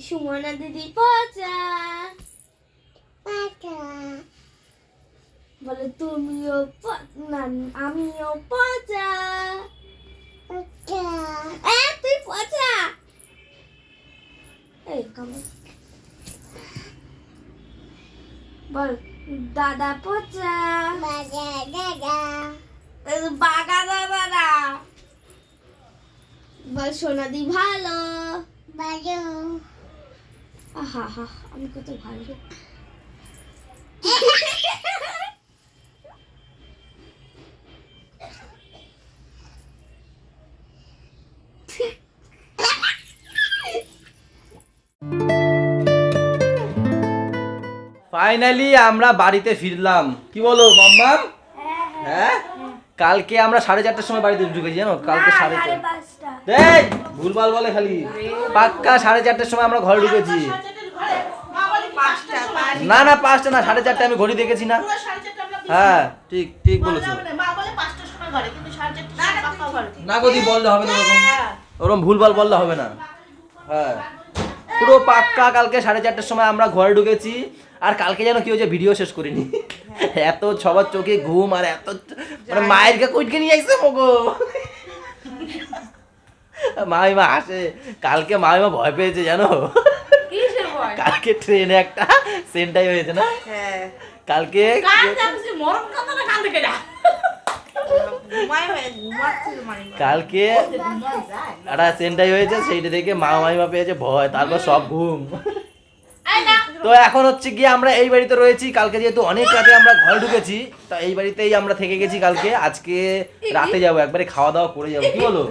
সুমনা দিদি পচা বলে তুমিও না আমিও পচা তুই পচা এই বল দাদা পচা বাগা দাদা বল সোনাদি ভালো আহা হা আমি কত ভালো ফাইনালি আমরা বাড়িতে ফিরলাম। কি বলো মাম্মাম? হ্যাঁ কালকে আমরা 4:30টার সময় বাড়িতে ঢুকেছি জানো। কালকে 4:30 এই ভুলভাল বলে খালি। পাক্কা 4:30টার সময় আমরা ঘরে ঢুকেছি। না না 5টা না 4:30 আমি ঘড়ি দেখেছি না। হ্যাঁ ঠিক ঠিক বলেছো। না গদি বললে হবে না ওরকম ভুলভাল বললে হবে না। হ্যাঁ পুরো পাক্কা কালকে 4:30টার সময় আমরা ঘরে ঢুকেছি। আর কালকে যেন কি হয়েছে ভিডিও শেষ করিনি। এত সবার চোখে ঘুম আর এত মানে মায়ের কে কইটকে নিয়ে আইছে মগো। মাইমা আসে কালকে মাইমা ভয় পেয়েছে জানো। কালকে ট্রেনে একটা সেন্টাই হয়েছে না। কালকে কালকে একটা সেন্টাই হয়েছে সেইটা দেখে মা মাইমা পেয়েছে ভয় তারপর সব ঘুম। তো এখন হচ্ছে গিয়ে আমরা এই বাড়িতে রয়েছি। কালকে যেহেতু অনেক রাতে আমরা ঘরে ঢুকেছি তো এই বাড়িতেই আমরা থেকে গেছি কালকে। আজকে রাতে যাবো একবারে খাওয়া দাওয়া করে যাবো। কি বলো?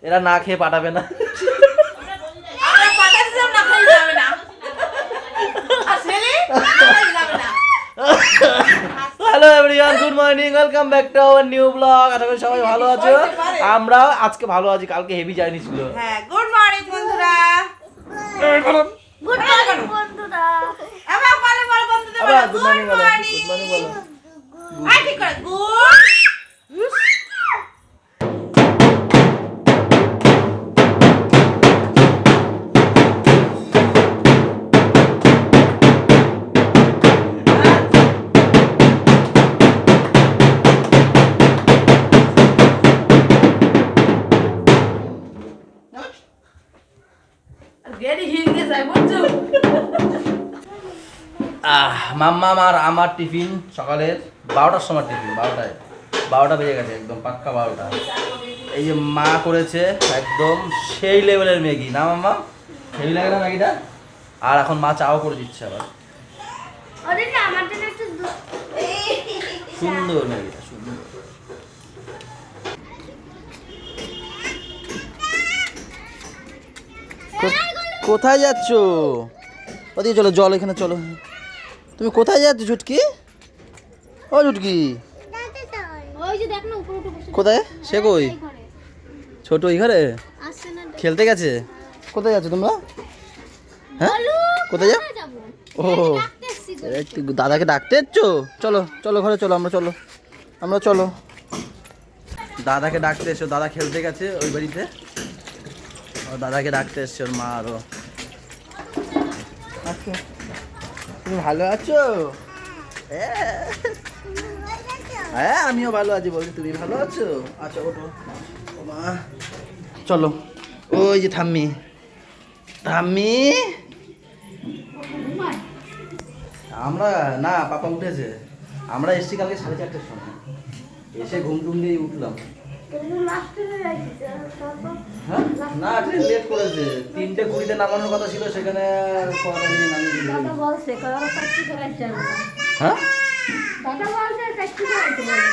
এরা না খেয়ে পাঠাবে না। Hello everyone, good morning, welcome back to our new blog. আশা করি সবাই ভালো আছো। আমরা আজকে ভালো আছি, কালকে হেভি জার্নি ছিল। হ্যাঁ গুড মর্নিং বন্ধুরা। গুড মর্নিং বন্ধুরা। আবার বলো বলো বন্ধুদের বলো গুড মর্নিং বলো। গুড মর্নিং বলো। আই ঠিক করে গুড। মাম্মা আর আমার টিফিন সকালের 12টার সময় টিফিন 12টা বেজে গেছে একদম পাক্কা 12টা। এই যে মা করেছে একদম সেই লেভেলের ম্যাগি না মাম্মা, হেভি লাগে না ম্যাগিটা। আর এখন মা চাও করে দিচ্ছে আবার। সুন্দর ম্যাগিটা সুন্দর। কোথায় যাচ্ছ? ওদিকে চলো, জল এখানে চলো। তুমি কোথায় যাচ্ছ ছুটকি? ও ছুটকি কোথায়? সে কই? ছোট ওই ঘরে খেলতে গেছে। কোথায় যাচ্ছ তোমরা? হ্যাঁ কোথায় যাও? ও দাদাকে ডাকতে এসছো? চলো চলো ঘরে চলো, আমরা চলো। দাদাকে ডাকতে এসো, দাদা খেলতে গেছে ওই বাড়িতে। ও দাদাকে ডাকতে এসছে ওর মা আরো। আচ্ছা তুমি ভালো আছো? হ্যাঁ আমিও ভালো আছি। বলছি তুমি ভালো আছো? আচ্ছা ওঠো মা চলো। ওই যে ঠাম্মি আমরা না পাপা উঠেছে। আমরা এসছি কালকে 4:30টার সময়, এসে ঘুম টুম দিয়ে উঠলাম। হ্যাঁ না ট্রেন লেট করেছে, 3:20 নামানোর কথা ছিল, সেখানে হ্যাঁ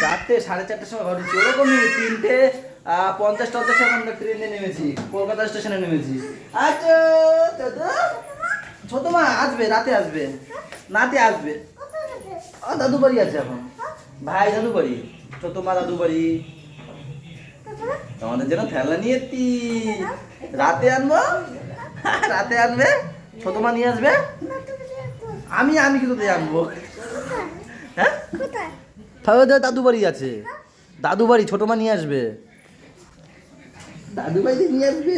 4:30 সময় ঘরে ওরকমই 3:50 এখন ট্রেনে নেমেছি, কলকাতা স্টেশনে নেমেছি। আচ্ছা ছোট মা আসবে, রাতে আসবে, নাতে আসবে। দাদু বাড়ি আছে এখন, ভাই দাদু বাড়ি, ছোট মা দাদু বাড়ি। তোমাদের জন্য খেলনা নিয়ে রাতে আনবো, রাতে আনবে, ছোট মা নিয়ে আসবে। আমি কিন্তু আনবো। হ্যাঁ দাদু বাড়ি আছে, দাদু বাড়ি, ছোট মা নিয়ে আসবে, দাদু বাড়িতে নিয়ে আসবে।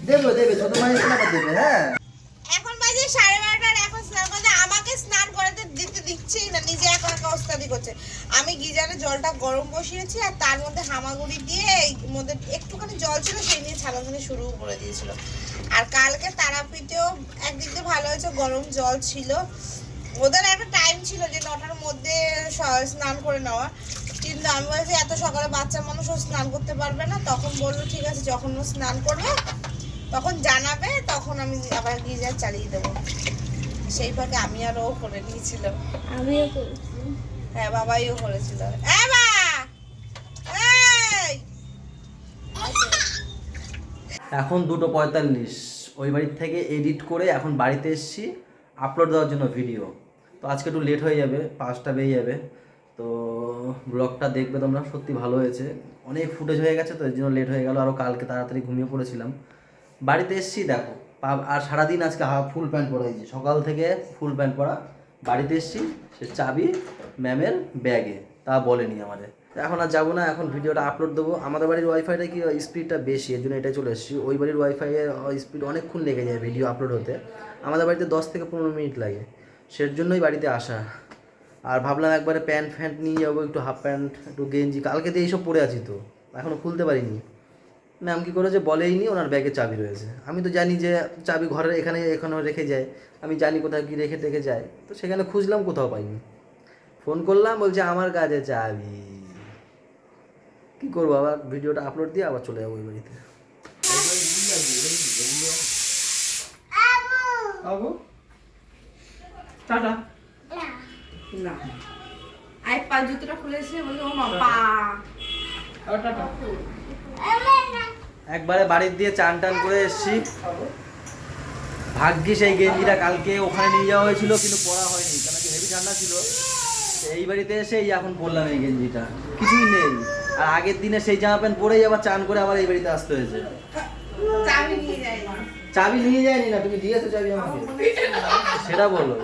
দেবে দেবে, ছোট ভাই এসে আবার দেবে। হ্যাঁ এখন বাজে 12:30 আর এখন স্নান করতে আমাকে স্নান করাতে দিচ্ছেই না, নিজে একা একা ওস্তাদি করছে। আমি গিজারে জলটা গরম বসিয়েছি আর তার মধ্যে হামাগুড়ি দিয়ে এই মধ্যে একটুখানি জল ছিল সেই নিয়ে ছানাছানি শুরু করে দিয়েছিল। আর কালকে তারাপীঠেও একদিক দিয়ে ভালো হয়েছে, গরম জল ছিল। ওদের একটা টাইম ছিল যে 9টার মধ্যে স্নান করে নেওয়া, কিন্তু আমি বলছি এত সকালে বাচ্চা মানুষও স্নান করতে পারবে না। তখন বললো ঠিক আছে, যখন ও স্নান করবে তখন জানাবে, তখন আমি আবার গিজার চালিয়ে দেবো। সেই ফাঁকে আমি আর ও করে নিয়েছিল। আমিও করেছি। হ্যাঁ, বাবাইও করেছিল। এই মা, এই এখন 2:45, ওই বাড়ির থেকে এডিট করে এখন বাড়িতে এসেছি আপলোড দেওয়ার জন্য ভিডিও। তো আজকে একটু লেট হয়ে যাবে, 5টা বেজে যাবে। তো ব্লগটা দেখবে তোমরা, সত্যি ভালো হয়েছে। অনেক ফুটেজ হয়ে গেছে তো এর জন্য লেট হয়ে গেল। আরও কালকে তাড়াতাড়ি ঘুমিয়ে পড়েছিলাম। বাড়িতে এসেছি দেখো, আর সারাদিন আজকে ফুল প্যান্ট পরা হয়েছে, সকাল থেকে ফুল প্যান্ট পরা। বাড়িতে এসেছি, সে চাবি ম্যামের ব্যাগে, তা বলেনি আমাদের। এখন আর যাবো না, এখন ভিডিওটা আপলোড দেবো। আমাদের বাড়ির ওয়াইফাইটা কি স্পিডটা বেশি, এর জন্য এটাই চলে এসেছি। ওই বাড়ির ওয়াইফাইয়ের স্পিড অনেকক্ষণ লেগে যায় ভিডিও আপলোড হতে, আমাদের বাড়িতে 10 থেকে 15 মিনিট লাগে। সের জন্যই বাড়িতে আসা। আর ভাবলাম একবারে প্যান্ট ফ্যান্ট নিয়ে যাবো, একটু হাফ প্যান্ট, একটু গেঞ্জি, কালকে দিয়ে এইসব পরে আছি তো এখনও খুলতে পারিনি। ম্যাম কী করেছে বলেইনি, ওনার ব্যাগে চাবি রয়েছে। আমি তো জানি যে চাবি ঘরের এখানেও রেখে যায়, আমি জানি কোথায় কী রেখে যায়। তো সেখানে খুঁজলাম, কোথাও পাইনি। ফোন করলাম, বলছে আমার কাছে চাবি। কী করবো, আবার ভিডিওটা আপলোড দিয়ে আবার চলে যাবো ওই বাড়িতে। টাটা না, আই পা জুতোটা খুলেছে, বলে ও মা পা। টাটা। একবারে বাড়ির দিয়ে চান টান করে এসেছি। ভাগ্যিস এই গেঞ্জিটা কালকে ওখানে নিয়ে যাওয়া হয়েছিল, কিন্তু পরা হয়নি, কেন কি হেভি ঠান্ডা ছিল। এই বাড়িতে এসে এখন পরলাম এই গেঞ্জিটা, কিছুই নেই। আর আগের দিনে সেই জামা প্যান্ট পরেই আবার চান করে আবার এই বাড়িতে আসতে হয়েছে। চাবি নিয়ে যাই না। চাবি নিয়ে যায়নি না, তুমি দিয়েছো চাবি আমাকে, সেটা বলো।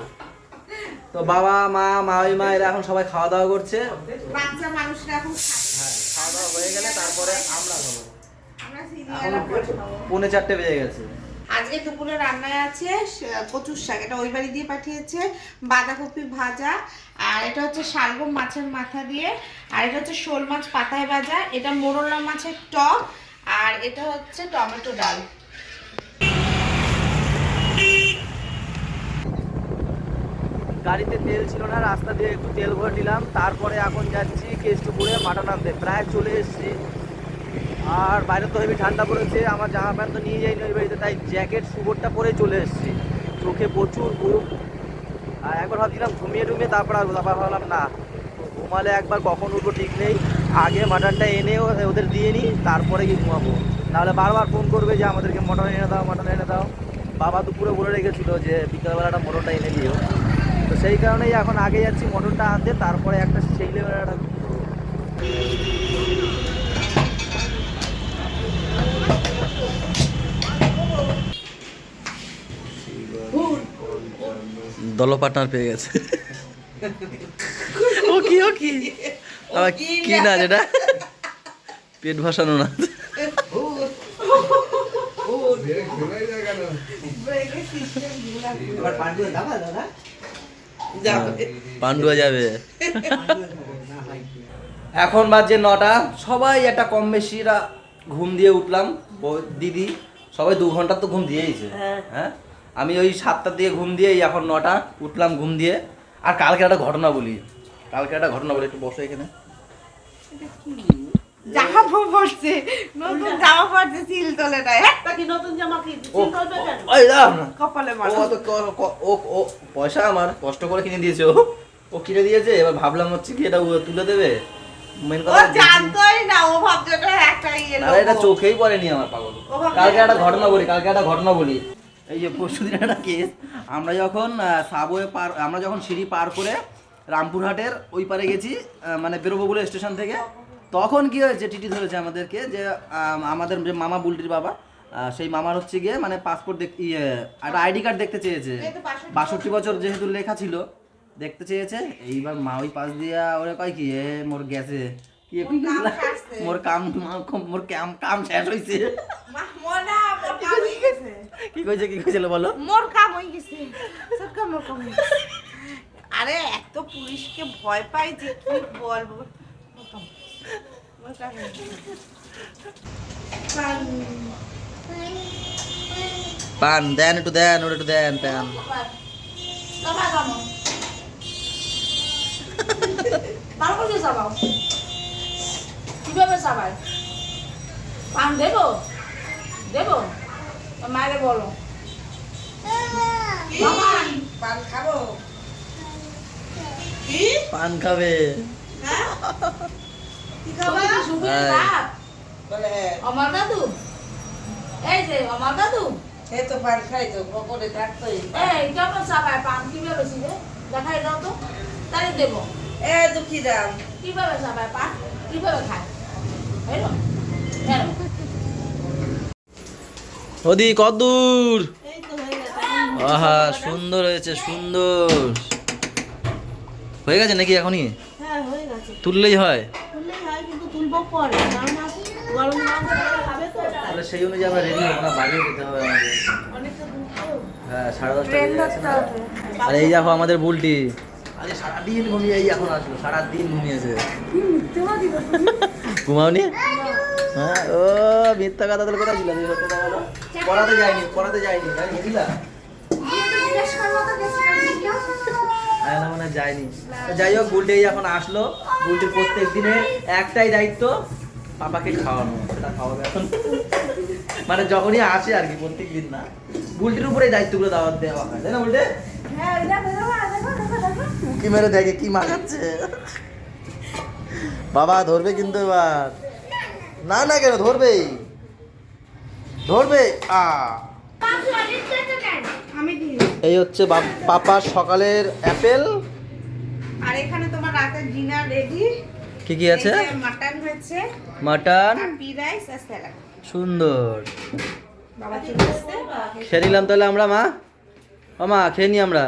তো বাবা মা মা এরা এখন সবাই খাওয়া দাওয়া করছে। বাচ্চা মানুষরা এখন হ্যাঁ, খাওয়া দাওয়া হয়ে গেলে তারপরে আমরা খাবো। আমরা এখন সিরিয়াল 3:45 বেজে গেছে। আজকে দুপুরে রান্নায় আছে কচুর শাক, এটা ওই বাড়ি দিয়ে পাঠিয়েছে, বাঁধাকপি ভাজা, আর এটা হচ্ছে শালগম মাছের মাথা দিয়ে, আর এটা হচ্ছে শোল মাছ পাতায় ভাজা, এটা মোরলা মাছের টক, আর এটা হচ্ছে টমেটো ডাল। গাড়িতে তেল ছিল না, রাস্তা দিয়ে একটু তেল ভরে নিলাম। তারপরে এখন যাচ্ছি কেষ্টপুরে মাটন আনতে, প্রায় চলে এসেছি। আর বাইরে তো হেবি ঠান্ডা পড়েছে, আমার জামা প্যান্ট তো নিয়ে যাইনি ওই বাড়িতে, তাই জ্যাকেট সুবোরটা পরে চলে এসেছি। চোখে প্রচুর ঘুম। আর একবার ভাবছিলাম ঘুমিয়ে তারপর আর ভাবলাম না, ঘুমালে একবার কখন উঠবো ঠিক নেই, আগে মাটনটা এনে ওদের দিয়ে নিই, তারপরে গিয়ে ঘুমাবো। নাহলে বারবার ফোন করবে যে আমাদেরকে মটন এনে দাও। বাবা দুপুরে বলে রেখেছিলো যে বিকালবেলাটা মটনটা এনে দিও। তো সেই কারণেই এখন আগে যাচ্ছি মটনটা আনতে, তারপরে একটা সেই লেভেলটা। দল পার্টনার পেয়ে গেছে। ও কি আবার কি না, যেটা পেট ভাসানো না। পান্ডুয়া যাবে। এখন বাজে 9টা, সবাই একটা কম বেশিরা ঘুম দিয়ে উঠলাম। দিদি সবাই 2 ঘন্টা তো ঘুম দিয়েইছে। হ্যাঁ, আমি ওই 7টার দিয়ে ঘুম দিয়ে এখন 9টা উঠলাম ঘুম দিয়ে। আর কালকে একটা ঘটনা বলি, একটু বসো এখানে। জামা পড়ছে, নতুন জামা পড়ছে, সিল তোলে নাই। একটা কি নতুন জামা কি সিল তোলবে কেন? ওই দাও না, কপালে মার। ও পয়সা আমার কষ্ট করে কিনে দিয়েছে, ও কিনে দিয়েছে। এবার ভাবলাম হচ্ছে কি এটা তুলে দেবে। মেন ও কথা জানতোই না, ও ভাবছে এটা একটা এটা চোখেই পড়েনি আমার, পাগল। কালকে একটা ঘটনা বলি। এই যে পরশুদিন একটা কেস, আমরা যখন সিঁড়ি পার করে রামপুরহাটের ওই পারে গেছি, মানে বেরোবো বলে স্টেশন থেকে, তখন কি হয়েছে, টিটি ধরেছে আমাদেরকে যে আমাদের যে মামা বুলটির বাবা, সেই মামার হচ্ছে গিয়ে মানে পাসপোর্ট একটা আইডি কার্ড দেখতে চেয়েছে। 62 বছর যেহেতু লেখা ছিল, দেখতে চেয়েছে। এইবার মা ওই পাশ দিয়া ওরে কয় কি মোর গেছে কি মোর কাম শেষ হয়েছে। কি কইছিল বলো? মোর কাম হয়ে গেছে, সবকা মোর কাম হয়ে গেছে। আরে এত পুলিশকে ভয় পাই যে কি বলবো। মোর কাম হয়ে গেছে। পান দেন, একটু দেন, ওটা একটু দেন পান। সবাই কামো পান করে সবাই কিভাবে সবাই পান দেবো দেবো মায়েরে বলো পান খাবো? কি? পান খাবে? হ্যাঁ? কি খাবা? সুবির হ্যাঁ। বাপ বলে আমার দাদু এই যে আমার দাদু এই তো পান খাই তো বকরে থাকতোই। এই কেমন সবাই পান কিভাবে ছিলে দেখাই দাও তো তাই দেবো এ দুঃখী দাম। কিভাবে সবাই পান কিভাবে খায় এরকম এরকম ওদি কদ্দূর? এই তো হয়ে গেছে। আহা সুন্দর হয়েছে, সুন্দর হয়ে গেছে নাকি এখনই? হ্যাঁ হয়ে গেছে। তুললেই হয়? তুললেই হয় কিন্তু তুলবো পরে, কারণ গরম গরম করে খাবে তো। তাহলে সেই অনুযায়ী আমরা রেডি হবো না, বাড়িও যেতে হবে আমাদের। অনেকটা দূর তো। হ্যাঁ 10:30 ট্রেন বেজে গেছে ধরতে না? হবে। আর এই দেখো আমাদের বুলটি আজকে সারাদিন ঘুমিয়ে এই এখন আসলো, সারাদিন ঘুমিয়েছে। ঘুমাওনি? হ্যাঁ ও মিথ্যা কথা তাহলে কোথায় ছিল? সত্য কথা বলো। পড়াতে যায়নি তাই গেছিলা? না মানে যায়নি। তো যাই হোক বুলটি এই এখন আসলো। বুলটির প্রত্যেক দিনে একটাই দায়িত্ব, পাপাকে খাওয়ানো। সেটা খাওয়াবে এখন, মানে যখনই আসে আর কি, প্রত্যেক দিন না। বুলটির উপরে এই দায়িত্বগুলো দেওয়া হয়, তাই না বুলটে? হ্যাঁ এই দেখো দেখো দেখো দেখো। উকি মেরে দেখে কি মাখাচ্ছে। বাবা ধরবে কিন্তু এবার। না না কেন ধরবেই, ধরবে। আমি দিই। এই হচ্ছে পাপার সকালের অ্যাপেল। আর এখানে তোমার রাতের ডিনার রেডি। কি কি আছে? মাটন হয়েছে, মাটন, আর পি রাইস আর স্যালাড। সুন্দর। বাবা চলে আসছে। খেয়ে নিলাম তাহলে আমরা। মা ও মা খেয়ে নি আমরা।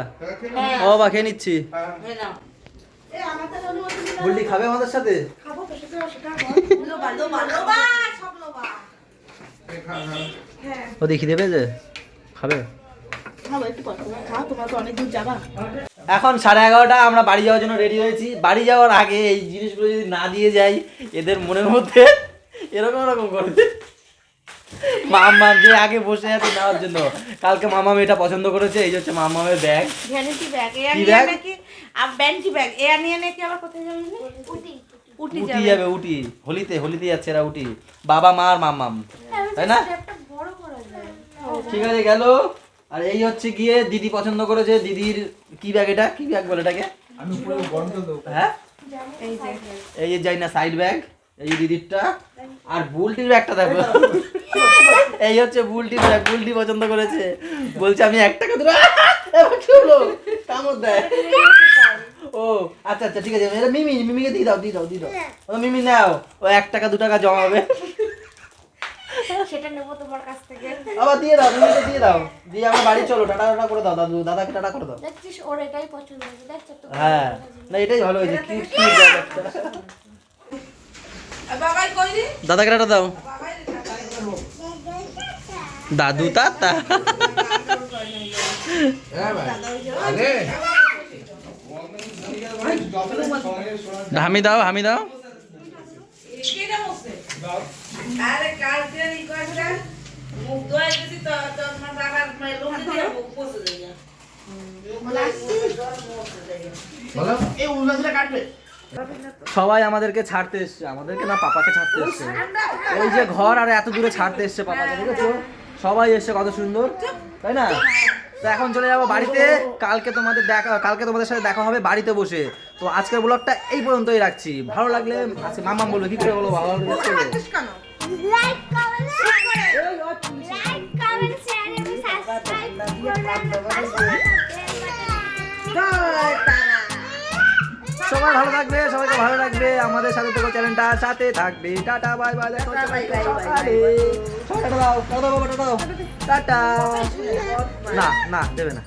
ও বা খেয়ে নিচ্ছি। এই নাও। এ আমাদের অনুমতি দিলে বুলটি খাবে আমাদের সাথে? খাবো তো, সেটা লোবা লোবা লোবা সব লোবা। হ্যাঁ ও দেখি দেবে যে খাবে। খাবো, একটু কথা খাও, তোমরা তো অনেক দূর যাবা। এখন 11:30 আমরা বাড়ি যাওয়ার জন্য রেডি হয়েছি। বাড়ি যাওয়ার আগে এই জিনিসগুলো যদি না দিয়ে যাই, এদের মনের মধ্যে এরকম করবে। মাম্মাম যে আগে বসে আছে নেওয়ার জন্য। কালকে মামাম এটা পছন্দ করেছে, এই হচ্ছে মামামের ব্যাগ। ভ্যানিটি ব্যাগ, এয়া কি নিয়ে ব্যাগ? নাকি ভ্যানিটি ব্যাগ, এয়া নিয়ে নাকি আবার কোথায় যাবে? উটি উটি যাবে। যাবে, উটি হোলিতে যাচ্ছে এরা উটি, বাবা মা আর মাম্মাম, তাই না? ঠিক আছে গেল। আর এই হচ্ছে গিয়ে দিদি পছন্দ করেছে, দিদির কি ব্যাগ, এটা কি ব্যাগ বলে এটাকে? হ্যাঁ এই যে এই যে যাই না সাইড ব্যাগ, এই যে দিদিরটা। আর বুলটির ব্যাগটা দেখো, এই হচ্ছে বুলটির ব্যাগ। বুলটি পছন্দ করেছে, বলছে আমি 1 টাকা দিলাম। কামড় দেয়। ও আচ্ছা আচ্ছা ঠিক আছে, এটা মিমিকে দিয়ে দাও। ও মিমি নাও, ও 1 টাকা 2 টাকা জমাবে। সেটা নেবো তোমার কাছ থেকে আবার দিয়ে দাও, মিমিকে দিয়ে দাও, দিয়ে আমরা বাড়ি চলো। টাটা করে দাও দাদাকে টাটা করে দাও। দেখছিস ওর এটাই পছন্দ হয়েছে দেখছো তো হ্যাঁ না এটাই ভালো হয়েছে, কি ব্যাপারটা। বাবাই কই রে? দাদাকে টাটা দাও। বাবাই দাদু তাতা। হামি দাও। কেডা বসে? আরে কালকে ই কইরা মুখ ধোয়া দিছি তো তোমার বাবার লোক দিয়ে মুখ পচে যায়। সবাই আমাদেরকে ছাড়তে এসছে, আমাদেরকে না পাপাকে ছাড়তে এসছে। ওই যে ঘর আর এত দূরে ছাড়তে এসছে পাপাকে, দেখেছো? সবাই এসছে কত সুন্দর, তাই না? তো এখন চলে যাবো বাড়িতে। কালকে তোমাদের সাথে দেখা হবে বাড়িতে বসে। তো আজকের ব্লগটা এই পর্যন্তই রাখছি। ভালো লাগলে আজকে মাম্মাম বলবে, কি করে বলো ভালো লাগলে? কেন? লাইক কমেন্ট শেয়ার এবং সাবস্ক্রাইব সবাই ভালো থাকবে, সবাইকে ভালো রাখবে, আমাদের সাথে থেকে চ্যানেলটা সাথে থাকবে। Tata bye bye. টাটা। না দেবে না।